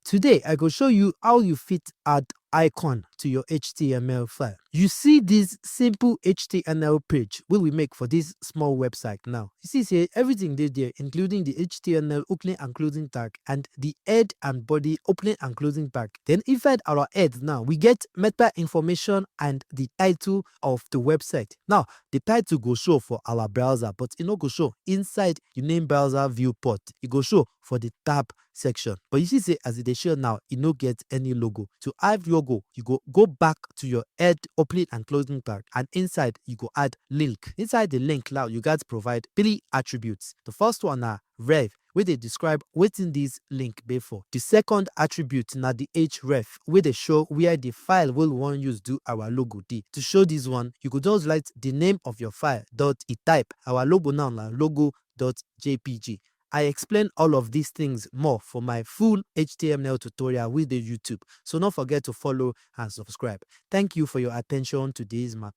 Today, I go show you how you fit add icon to your HTML file. You see this simple HTML page wey we make for this small website now. You see say everything dey there, including the HTML opening and closing tag and the head and body opening and closing tag. Then inside our head now, we get meta information and the title of the website. Now, the title go show for our browser, but e no go show inside the name browser viewport. E go show for the tab section. But you see say as e dey show now, e no get any logo. To add logo, you go back to your head opening and closing tag, and inside you go add link. Inside the link now, you gats provide 3 attributes. The first one na ref, wey dey describe wetin this link be for. The second attribute na the href, wey dey show where the file wey we wan use do our logo dey. To show this one, you go just write the name of your file dot e type. Our logo now na logo.jpg. I explain all of these things more for my full HTML tutorial with the YouTube. So don't forget to follow and subscribe. Thank you for your attention to this matter.